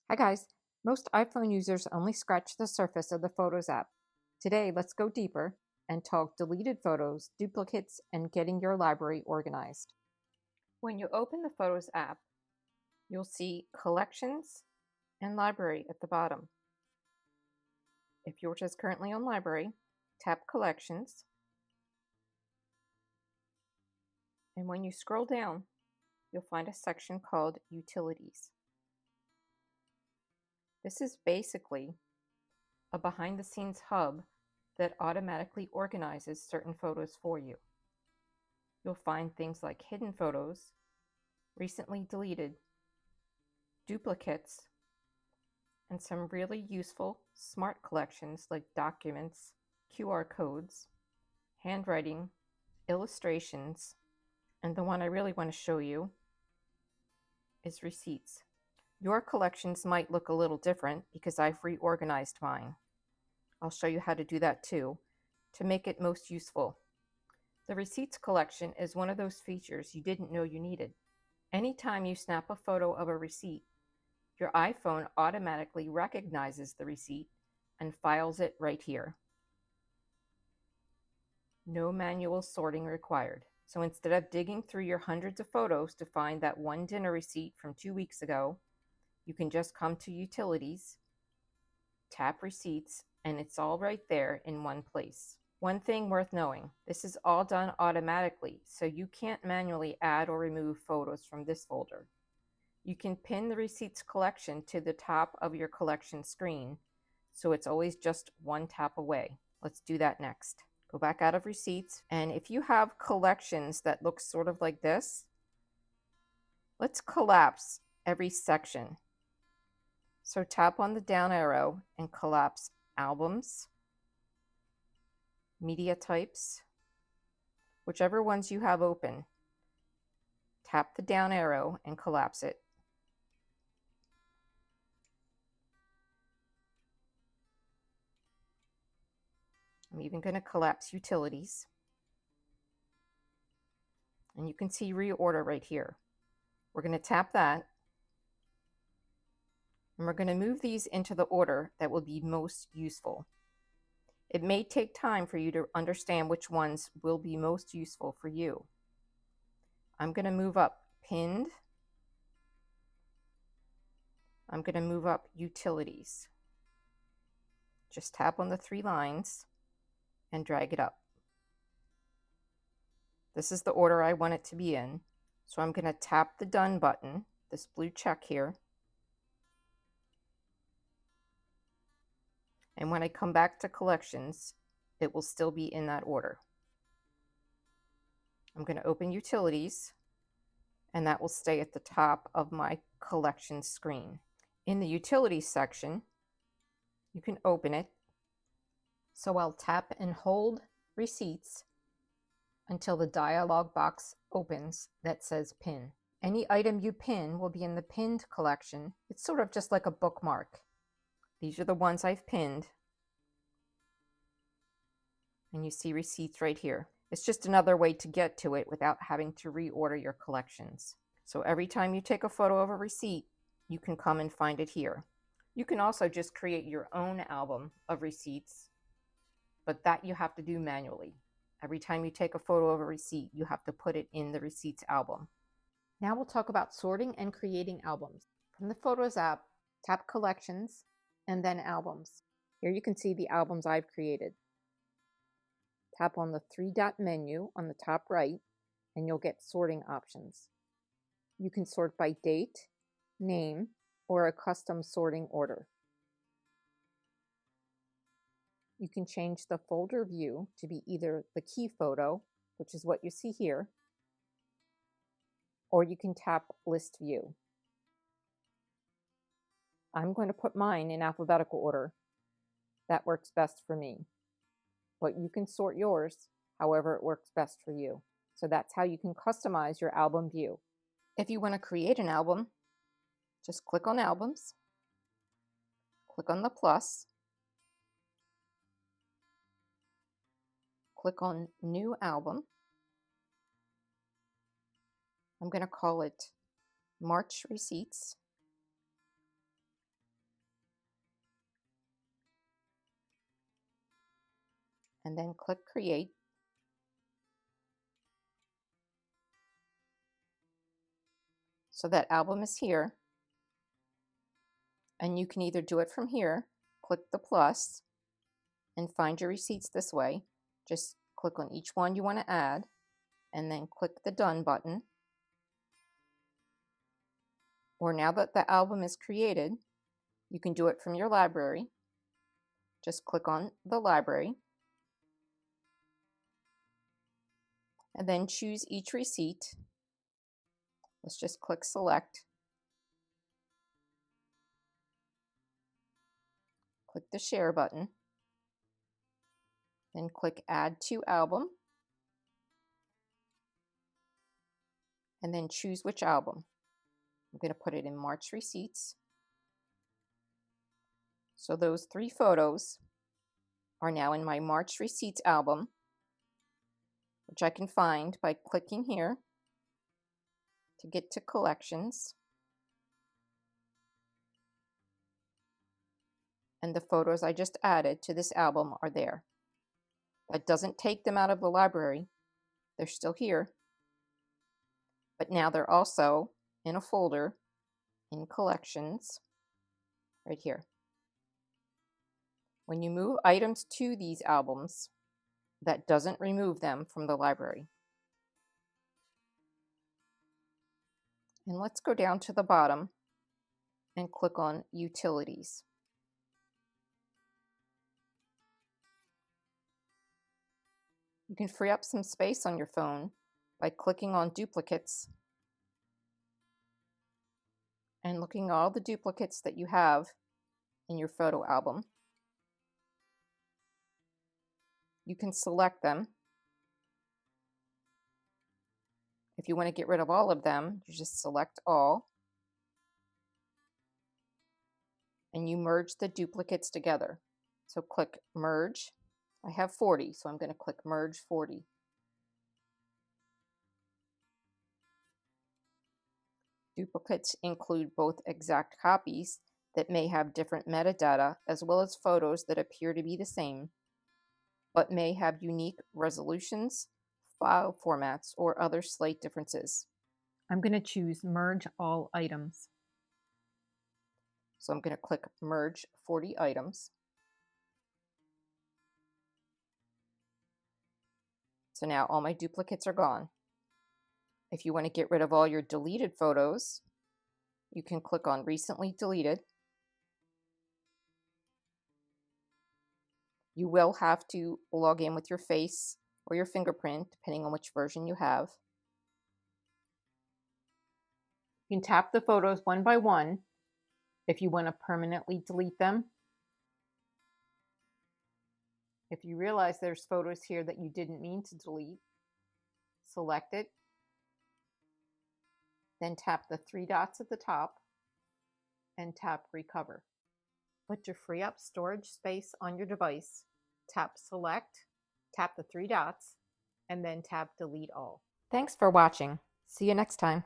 Hi guys, most iPhone users only scratch the surface of the Photos app. Today, let's go deeper and talk deleted photos, duplicates, and getting your library organized. When you open the Photos app, you'll see Collections and Library at the bottom. If yours is currently on Library, tap Collections, and when you scroll down, you'll find a section called Utilities. This is basically a behind-the-scenes hub that automatically organizes certain photos for you. You'll find things like hidden photos, recently deleted, duplicates, and some really useful smart collections like documents, QR codes, handwriting, illustrations, and the one I really want to show you is receipts. Your collections might look a little different because I've reorganized mine. I'll show you how to do that too, to make it most useful. The receipts collection is one of those features you didn't know you needed. Anytime you snap a photo of a receipt, your iPhone automatically recognizes the receipt and files it right here. No manual sorting required. So instead of digging through your hundreds of photos to find that one dinner receipt from 2 weeks ago, you can just come to Utilities, tap Receipts, and it's all right there in one place. One thing worth knowing, this is all done automatically, so you can't manually add or remove photos from this folder. You can pin the receipts collection to the top of your collection screen, so it's always just one tap away. Let's do that next. Go back out of receipts, and if you have collections that look sort of like this, let's collapse every section. So tap on the down arrow and collapse albums, media types, whichever ones you have open. Tap the down arrow and collapse it. I'm even going to collapse Utilities. And you can see reorder right here. We're going to tap that. And we're going to move these into the order that will be most useful. It may take time for you to understand which ones will be most useful for you. I'm going to move up Pinned. I'm going to move up Utilities. Just tap on the 3 lines and drag it up. This is the order I want it to be in. So I'm going to tap the Done button, this blue check here. And when I come back to Collections, it will still be in that order. I'm going to open Utilities, and that will stay at the top of my collection screen. In the Utilities section, you can open it. So I'll tap and hold Receipts until the dialog box opens that says Pin. Any item you pin will be in the Pinned collection. It's sort of just like a bookmark. These are the ones I've pinned. And you see Receipts right here. It's just another way to get to it without having to reorder your collections. So every time you take a photo of a receipt, you can come and find it here. You can also just create your own album of receipts, but that you have to do manually. Every time you take a photo of a receipt, you have to put it in the Receipts album. Now we'll talk about sorting and creating albums. From the Photos app, tap Collections and then Albums. Here you can see the albums I've created. Tap on the 3-dot menu on the top right and you'll get sorting options. You can sort by date, name, or a custom sorting order. You can change the folder view to be either the key photo, which is what you see here, or you can tap List View. I'm going to put mine in alphabetical order. That works best for me. But you can sort yours however it works best for you. So that's how you can customize your album view. If you want to create an album, just click on Albums, click on the plus, click on New Album. I'm going to call it March Receipts. and then click Create. So that album is here, and you can either do it from here, click the plus, and find your receipts this way. Just click on each one you want to add, and then click the Done button. Or now that the album is created, you can do it from your library. Just click on the library, and then choose each receipt. Let's just click Select. Click the Share button. Then click Add to Album. And then choose which album. I'm going to put it in March Receipts. So those 3 photos are now in my March Receipts album, which I can find by clicking here to get to Collections. And the photos I just added to this album are there. That doesn't take them out of the library. They're still here. But now they're also in a folder in Collections right here. When you move items to these albums, that doesn't remove them from the library. And let's go down to the bottom and click on Utilities. You can free up some space on your phone by clicking on Duplicates and looking at all the duplicates that you have in your photo album. You can select them. If you want to get rid of all of them, you just select all, and you merge the duplicates together. So click Merge. I have 40, so I'm going to click Merge 40. Duplicates include both exact copies that may have different metadata, as well as photos that appear to be the same, but may have unique resolutions, file formats, or other slight differences. I'm going to choose Merge All Items. So I'm going to click Merge 40 items. So now all my duplicates are gone. If you want to get rid of all your deleted photos, you can click on Recently Deleted. You will have to log in with your face or your fingerprint, depending on which version you have. You can tap the photos one by one if you want to permanently delete them. If you realize there's photos here that you didn't mean to delete, select it, then tap the 3 dots at the top and tap Recover. But to free up storage space on your device, tap Select, tap the 3 dots, and then tap Delete All. Thanks for watching. See you next time.